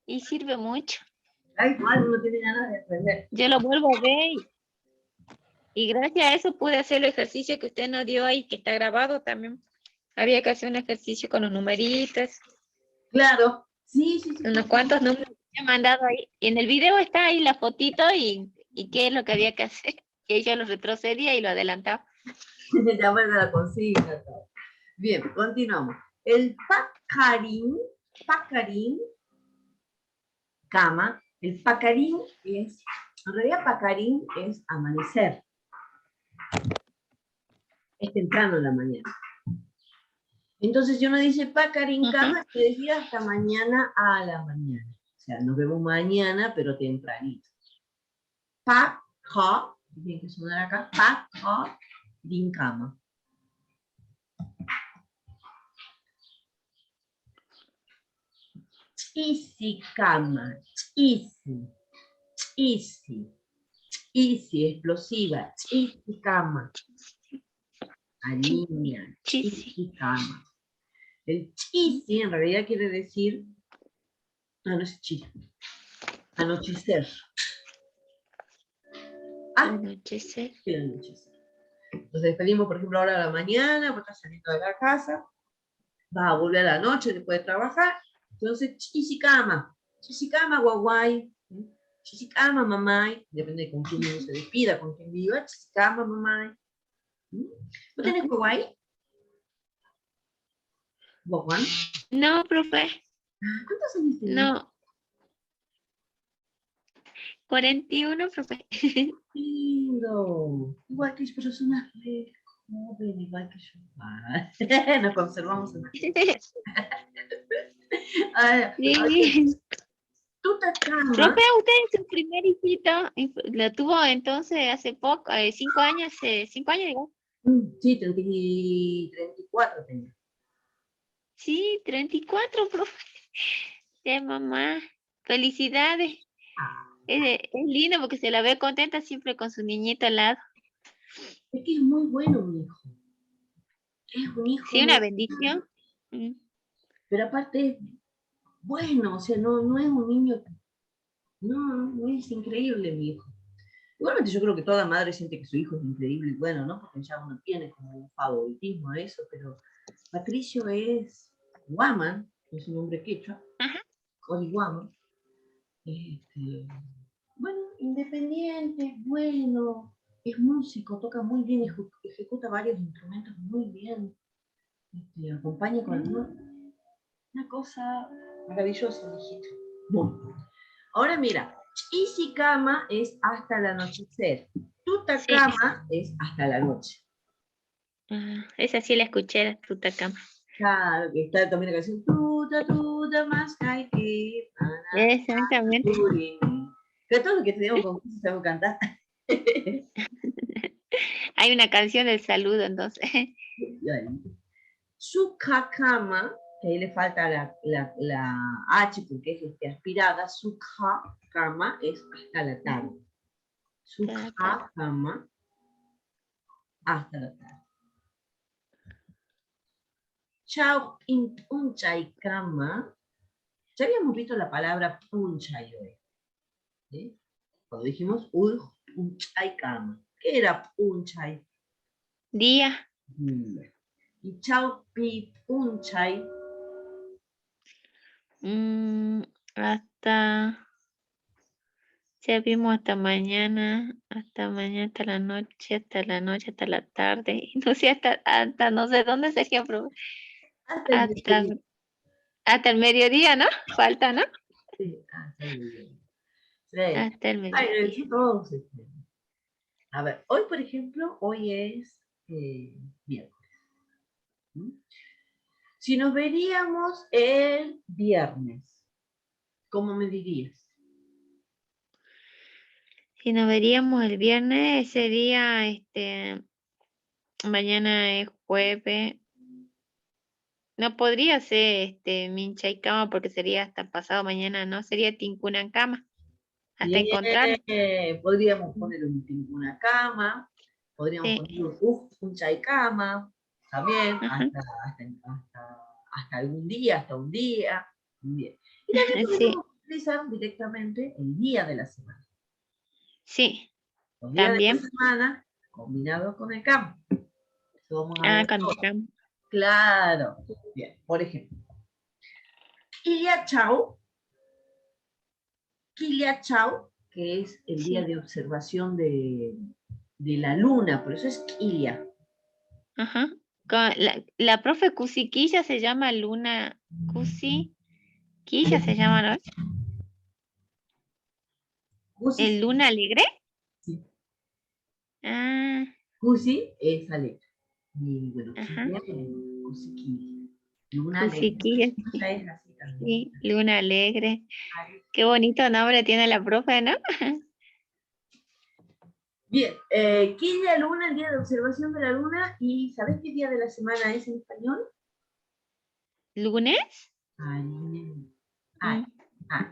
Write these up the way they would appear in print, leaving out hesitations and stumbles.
y sirve mucho. Ay, igual uno tiene ganas de aprender. Yo lo vuelvo a ver y gracias a eso pude hacer el ejercicio que usted nos dio ahí, que está grabado también. Había que hacer un ejercicio con los numeritos, Claro, sí, sí, sí. unos cuantos números que he mandado ahí. Y en el video está ahí la fotito y qué es lo que había que hacer. Y ella lo retrocedía y lo adelantaba. Ya vuelve la consigna. Todo. Bien, continuamos. El pacarín, cama. El pacarín es, en realidad pacarín es amanecer. Es temprano en la mañana. Entonces, si uno dice pacarín, cama, quiere decir hasta mañana a la mañana. O sea, nos vemos mañana, pero tempranito. Pa, ja, tiene que sonar acá. Pa, ja, din, cama. Chisi, cama. Chisi. Chisi. Chisi, explosiva. Chisi, cama. Alinea. Chisi, cama. El chisi en realidad quiere decir, no es chisi, anochecer. Anochecer. El anochecer. Nos despedimos, por ejemplo, ahora a la mañana, vos estás saliendo de la casa, vas a volver a la noche después de trabajar, entonces chisikama, guaguay, chisikama, mamay, depende de con quién uno se despida, con quién viva, chisikama, mamay. ¿No tenés guaguay? ¿Guaguán? No, profe. ¿Cuántos años tenés? No. 41, profe. Lindo. Igual que yo, pero es una joven, igual que yo. Nos conservamos en Sí. Tutacama. Profe, usted su primer hijito lo tuvo entonces hace poco, 5 años, 5 años, digo. Sí, 34 tengo. Sí, 34, profe. Sí, mamá. Felicidades. Es lindo porque se la ve contenta siempre con su niñito al lado. Es que es muy bueno mi hijo. Es un hijo. Sí, una bendición. Pero aparte es bueno, o sea, no es un niño. No, es increíble mi hijo. Igualmente yo creo que toda madre siente que su hijo es increíble y bueno, ¿no? Porque ya uno tiene como un favoritismo a eso, pero Patricio es Guaman, es un nombre quechua, Guaman. Bueno, independiente, bueno, es músico, toca muy bien, ejecuta varios instrumentos muy bien, acompaña con una cosa maravillosa, mi hijito. Bueno, ahora mira, Isikama es hasta el anochecer, Tutacama es hasta la noche. Esa sí la escuché, la Tutacama. Claro, que está también la canción Tuta, más que. Exactamente. Pero todo lo que tenemos con música sabemos cantar. Hay una canción del saludo, entonces. Sukakama, que ahí le falta la H porque es aspirada, Sukakama es hasta la tarde. Sukakama hasta la tarde. Chao Punchaikama. Ya habíamos visto la palabra Punchay hoy. ¿Sí? Cuando dijimos Punchaikama. ¿Qué era Punchay? Día. Y Chao Pi Punchay. Hasta. Ya vimos hasta mañana, hasta la noche, hasta la tarde. No sé, hasta no sé dónde sería, pero hasta el mediodía, ¿no? Falta, ¿no? Sí, hasta el mediodía. Sí. Hasta el mediodía. Todos, a ver, hoy, por ejemplo, hoy es miércoles. Si nos veríamos el viernes, ¿cómo me dirías? Si nos veríamos el viernes, ese día, mañana es jueves. No podría ser Mincha y Cama porque sería hasta pasado mañana, ¿no? Sería Tincunancama. Hasta Bien, encontrarlo. podríamos poner una cama, podríamos poner un cama, también, hasta algún día, hasta un día. Bien. Y también Sí. utilizar directamente el día de la semana. Sí, Los días de la también. semana combinados con el campo. Vamos a ver Con el todo. campo. Claro. Bien, por ejemplo. Kilia Chau, que es el día Sí. de observación de la luna, por eso es Kilia. Ajá. La profe Cusiquilla se llama Luna Cusiquilla se llama, ¿no? ¿El Kusi, Luna Alegre? sí. Ah, Kusi es alegre. Y bueno, ajá. Kilia es Kusi Kilia. Luna alegre. Cusiquilla, Ella es así también. sí, Luna Alegre. Qué bonito nombre tiene la profe, ¿no? Bien, Kilia Luna, el día de observación de la luna. ¿Y sabes qué día de la semana es en español? ¿Lunes? Ay, ay, Mm, ay.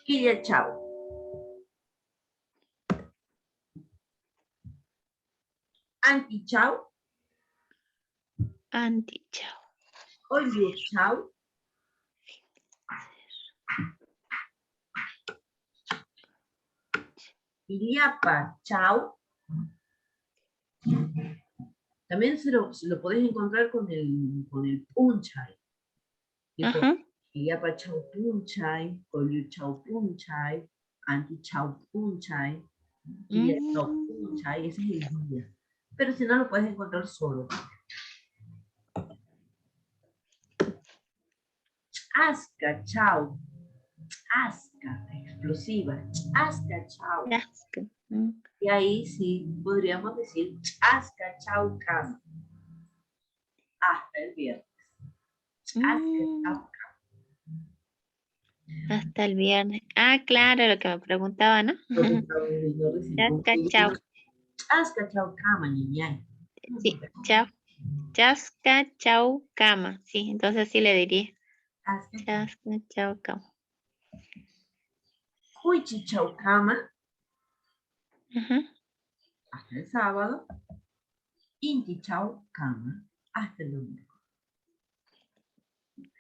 Kilia Chau. Anti Chau. Antichao. Oliu Chau. Iliapa Chau. También se lo podés encontrar con el Punchay. Ajá. Iliapa Chau Punchay, Oliu Chau Punchay, Anti Chau Punchay, Kilia Chau Mm, Punchay, ese es el día. Pero si no, lo puedes encontrar solo. Aska Chau. Aska, explosiva. Aska Chau. asco. Mm, Y ahí sí podríamos decir Aska Chau Cama. Hasta el viernes. Aska mm, Chau hasta el viernes. Ah, claro, lo que me preguntaba, ¿no? Lo que estamos viendo recién. Ya está, chao. Aska Chau Cama, niña. Sí, chao. Chasca, chau, cama. Sí, entonces sí le diría. Aska Chau. Chasca, chau, cama. Huichi Chau Cama. Ajá. Hasta el sábado. Inti Chau Cama. Hasta el domingo.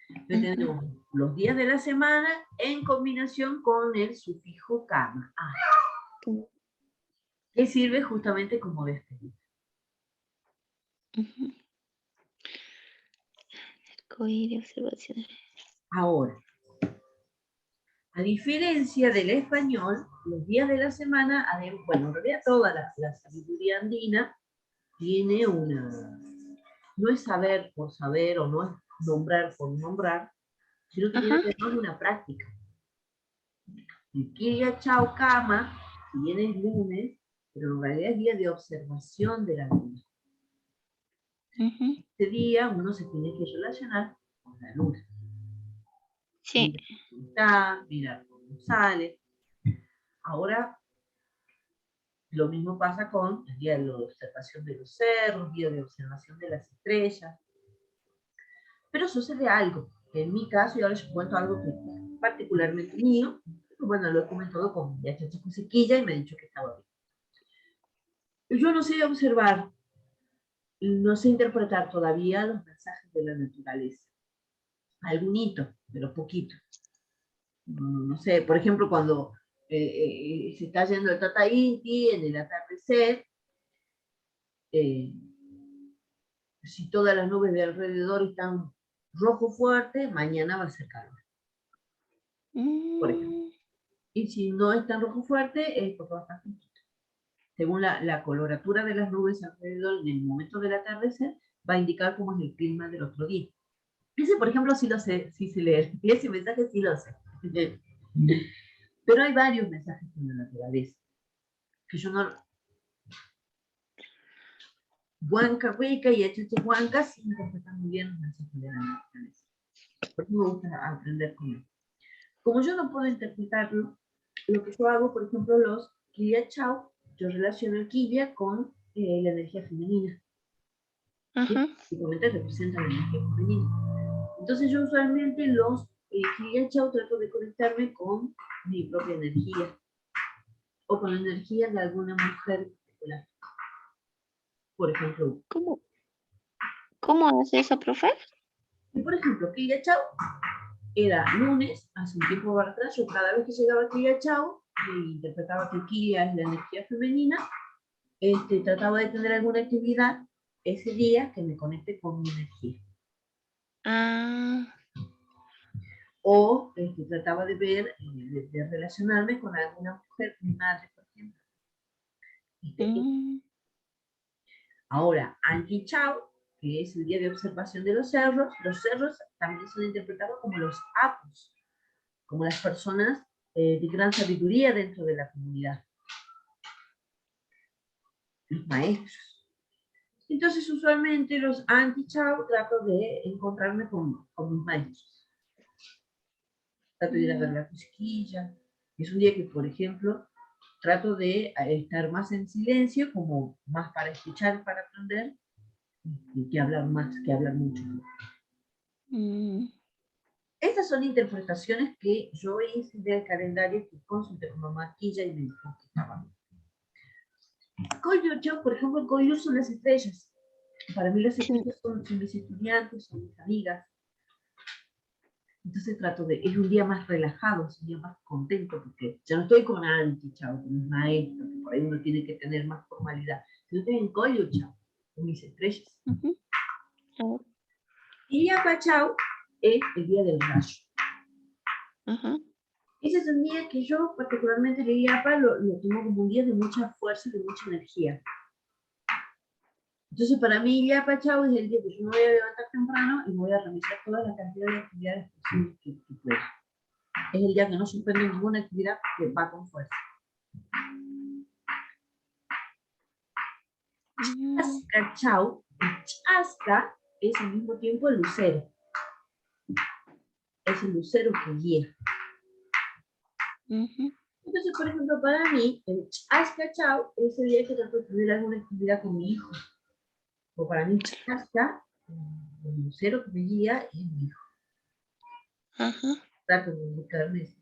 Entonces Ujú. tenemos los días de la semana en combinación con el sufijo cama, que sirve justamente como despedida. Ujú. Arcoíris, observaciones. Ahora, a diferencia del español, los días de la semana, bueno, en realidad toda la sabiduría andina tiene no es saber por saber o no es nombrar por nombrar, sino que tiene Ajá. además una práctica. El Kirya Chau Kama, si bien es lunes, pero en realidad es día de observación de la luna. Ujú. Este día uno se tiene que relacionar con la luna. Sí. Mirar cómo está, mirar cómo sale. Ahora, lo mismo pasa con el día de observación de los cerros, día de observación de las estrellas. Pero sucede algo, que en mi caso, y ahora les cuento algo que es particularmente mío, bueno, lo he comentado con mi chacha Cusiquilla y me ha dicho que estaba bien. Yo no sé observar, no sé interpretar todavía los mensajes de la naturaleza. Algunito, pero poquito. No sé, por ejemplo, cuando se está yendo el Tata Inti en el atardecer, eh, si todas las nubes de alrededor están rojo fuerte, mañana va a ser calor, por ejemplo. Mm, Y si no es tan rojo fuerte, es porque va a estar fresquito. Según la coloratura de las nubes alrededor en el momento del atardecer, va a indicar cómo es el clima del otro día. Ese, por ejemplo, sí lo sé, sí se lee. Ese mensaje sí lo sé. Pero hay varios mensajes en la naturaleza que yo no. Huanca Huica y Huanca sí interpretan muy bien los mensajes de la naturaleza. Por eso me gusta aprender con él. Como yo no puedo interpretarlo, lo que yo hago, por ejemplo, los Kiria Chau, yo relaciono el Kiria con la energía femenina. ajá. Básicamente representa la energía femenina. Entonces yo usualmente los Kiria Chau trato de conectarme con mi propia energía o con la energía de alguna mujer particular. Por ejemplo, ¿Cómo hace eso, profe? y por ejemplo, Kiria Chau era lunes, hace un tiempo atrás, yo cada vez que llegaba Kilia Chao, interpretaba que Kilia es la energía femenina, trataba de tener alguna actividad ese día que me conecte con mi energía. Ah, O trataba de ver, de relacionarme con alguna mujer, mi madre, por ejemplo. mm, Ahora, Anki Chao, que es el día de observación de los cerros también son interpretados como los apus, como las personas de gran sabiduría dentro de la comunidad, los maestros. Entonces, usualmente los anti-chao trato de encontrarme con mis maestros. Trato de ir a ver la cosquilla. Es un día que, por ejemplo, trato de estar más en silencio, como más para escuchar, para aprender, que hablar más, que hablar mucho. mm, Estas son interpretaciones que yo hice del calendario que consulté con mamá Quilla y me dijo que estaba. Yo, por ejemplo, el Koyu son las estrellas. Para mí las sí. estrellas son mis estudiantes, son mis amigas. Entonces trato de, es un día más relajado, es un día más contento, porque ya no estoy con Anti, chao, con mis maestros, que por ahí uno tiene que tener más formalidad. Yo estoy en Koyu, chao, con mis estrellas. Ujú. Oh, Y Yapa, chao, es el día del rayo. ajá. Ese es un día que yo particularmente el IAPA lo tomo como un día de mucha fuerza y de mucha energía. Entonces para mí IAPA Chao es el día que yo me voy a levantar temprano y voy a realizar toda la cantidad de actividades posibles que pueda. Es el día que no suspendo ninguna actividad que va con fuerza. Chasca Chao, Chasca es al mismo tiempo el lucero. Es el lucero que guía. Ujú. Entonces, por ejemplo, para mí, el Chasca Chao es el día que trato de tener alguna actividad con mi hijo. O para mí, Chasca, el lucero que me guía es mi hijo. Ajá. Trato de indicarme eso.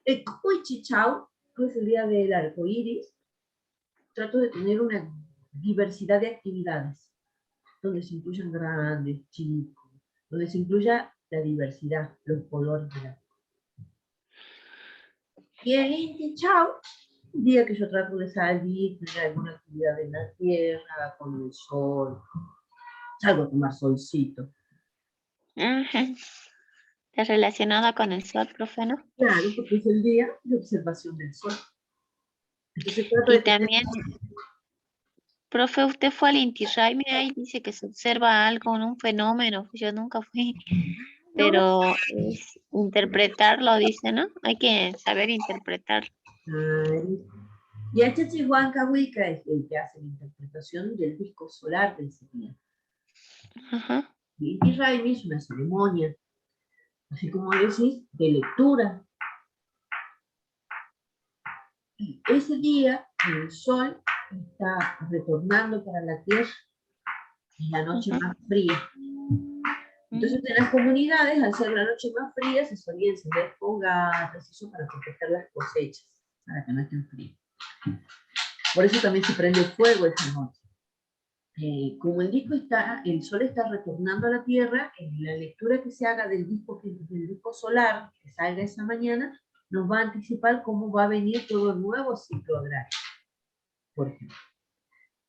El Kuichi Chao es el día del arco iris. Trato de tener una diversidad de actividades donde se incluyan grandes, chicos, donde se incluya la diversidad, los colores de la. Y el Inti Chao, un día que yo trato de salir, tener alguna actividad en la tierra, con el sol, salgo a tomar solcito. Ajá. Está relacionada con el sol, profe, ¿no? Claro, porque es el día de observación del sol. Entonces trato de Y tener. también, profe, usted fue al Inti Raymi, ahí dice que se observa algo, un fenómeno. Yo nunca fui, No, pero es interpretarlo, dice, ¿no? Hay que saber interpretar. y Achachihuancahuica es el que hace la interpretación del disco solar del ese día. Ajá. Y Inti Raymi es una ceremonia, así como decís, de lectura. Y ese día el sol está retornando para la Tierra en la noche Ajá. más fría. Entonces en las comunidades, al ser la noche más fría, se solía encender fogatas, eso para proteger las cosechas, para que no estén frías. Por eso también se prende fuego esa noche. Como el sol está retornando a la Tierra, en la lectura que se haga del disco solar que salga esa mañana, nos va a anticipar cómo va a venir todo el nuevo ciclo agrario. Por ejemplo,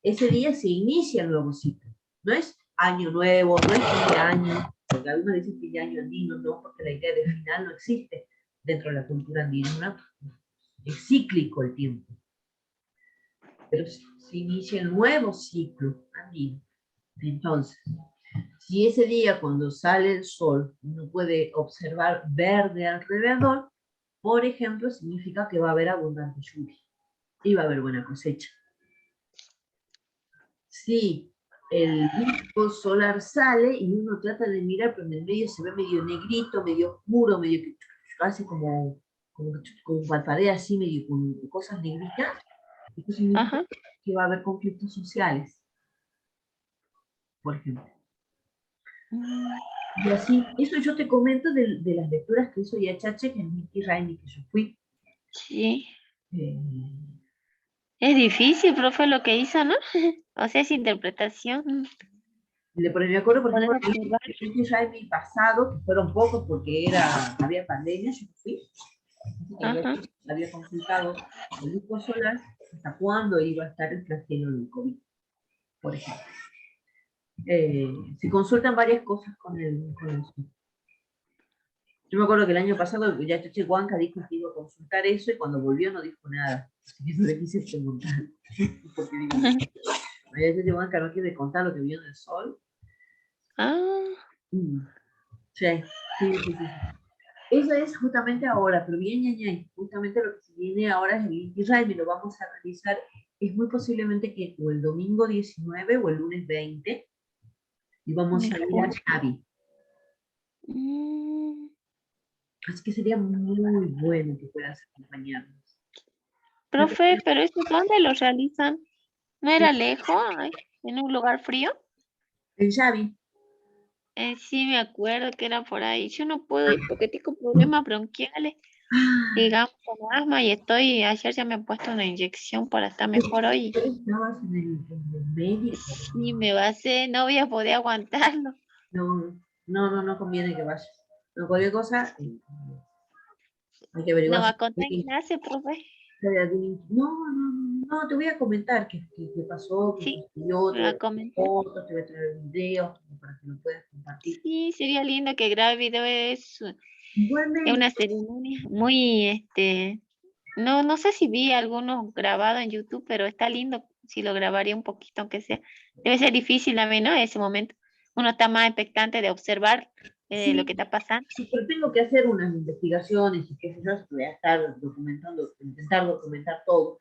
ese día se inicia el nuevo ciclo. No es año nuevo, no es fin de año, porque algunos dicen fin de año andino, no, porque la idea de final no existe dentro de la cultura andina, es cíclico el tiempo. Pero se inicia el nuevo ciclo andino. Entonces, si ese día cuando sale el sol uno puede observar verde alrededor, por ejemplo, significa que va a haber abundante lluvia y va a haber buena cosecha. Si el disco solar sale y uno trata de mirar, pero en el medio se ve medio negrito, medio oscuro, medio que hace como parpadea así, medio con cosas negritas, esto significa Ajá. que va a haber conflictos sociales, por ejemplo. Mm, Y así, eso yo te comento de las lecturas que hizo Yachache, que es Miki Raimi, que yo fui. sí. Eh, Es difícil, profe, lo que hizo, ¿no? O sea, es interpretación. Me acuerdo, por poder ejemplo, observar. el Inti Raymi pasado, que fueron pocos porque había pandemia, yo fui, así que Ajá. había consultado el grupo solar hasta cuándo iba a estar el flagelo del COVID, por ejemplo. Se consultan varias cosas con el sol. Yo me acuerdo que el año pasado ya Chachi Huanca dijo que iba a consultar eso y cuando volvió no dijo nada. Así que no le quise preguntar. Porque digo, Chachi Huanca no quiere contar lo que vio en el sol. Ah, Sí, sí, sí, sí. Eso es justamente ahora, pero bien, ñañay, justamente lo que se viene ahora es el Inti Raymi, lo vamos a realizar. Es muy posiblemente que o el domingo 19 o el lunes 20 y vamos a ir a mejor. Xavi. Mm, Así que sería muy bueno que puedas acompañarnos. profe, pero ¿eso dónde lo realizan? ¿No era lejos? Ay, ¿en un lugar frío? En Xavi. Sí, me acuerdo que era por ahí. Yo no puedo ir porque tengo problemas bronquiales, Ah, digamos, con asma y ayer ya me he puesto una inyección para estar mejor hoy. estabas en el médico. Sí, me va a hacer, no voy a poder aguantarlo. No, no, no, no conviene que vayas. No, cualquier cosa, hay que ¿No averiguar va si a contar clase, profe? no, no, no, te voy a comentar qué pasó, qué Sí, sucedió, me te va voy a a traer comentar. fotos, te voy a traer videos para que lo puedas compartir. Sí, sería lindo que grabe video. Es Igualmente, una ceremonia muy, no sé si vi algunos grabados en YouTube, pero está lindo si lo grabaría un poquito, aunque sea. Debe ser difícil también, ¿no? Ese momento. Uno está más expectante de observar lo sí, que está pasando. sí, pero tengo que hacer unas investigaciones y qué sé yo, voy a estar documentando, intentar documentar todo.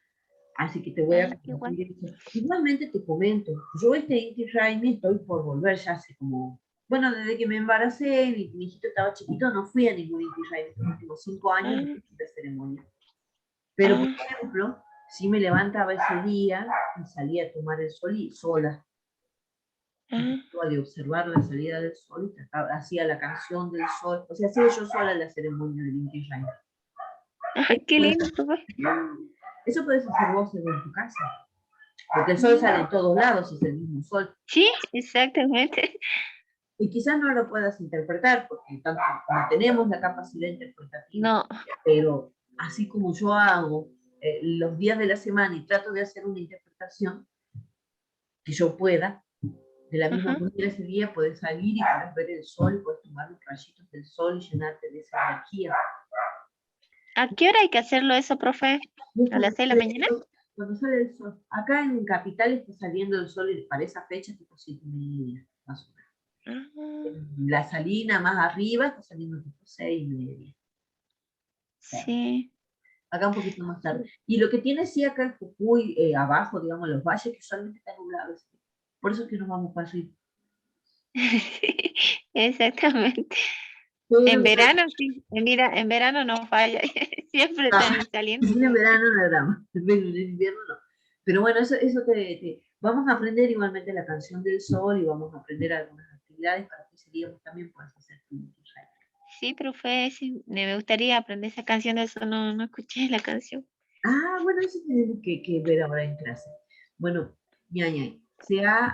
Así que te voy a Ah, qué guay. compartir eso. Igualmente te comento, yo Inti Raymi estoy por volver ya hace como, bueno, desde que me embaracé, mi hijito estaba chiquito, no fui a ningún Inti Raymi, los últimos 5 años Ah, no fui de ceremonia. Pero, por ah, ejemplo, si me levantaba ese día y salía a tomar el sol y sola, y ah. trataba de observar la salida del sol y hacía la canción del sol, o sea, hacía yo sola la ceremonia del Inti Raymi. Ay, qué lindo, profe. Eso puedes hacer vos en tu casa. Porque el sol sale Mm, en todos lados, es el mismo sol. sí, exactamente. Y quizás no lo puedas interpretar, porque tanto no tenemos la capacidad interpretativa, No. pero así como yo hago los días de la semana y trato de hacer una interpretación que yo pueda, de la misma Ajá. manera ese día puedes salir y puedes ver el sol, puedes tomar los rayitos del sol y llenarte de esa energía. ¿A qué hora hay que hacerlo eso, profe? Y ¿A las 6 de la mañana? cuando sale el sol, acá en Capital está saliendo el sol para esa fecha tipo 7:30, más o menos. Ah, La Salina más arriba está saliendo tipo 6:30. Sí. sí. Acá un poquito más tarde. Y lo que tiene sí acá en Jujuy, abajo, digamos, los valles, que usualmente están nublados. Por eso es que nos vamos para arriba. Exactamente. Pero En verano sí, mira, en verano no falla, siempre están saliendo en sol. verano no hay drama, en invierno no. Pero bueno, eso vamos a aprender igualmente la canción del sol y vamos a aprender algunas actividades para que ese día vos también puedas hacer tu ritual. Sí, profe, sí, me gustaría aprender esa canción, eso no escuché la canción. Ah, bueno, eso tenemos que ver ahora en clase. Bueno, ñaña, se ha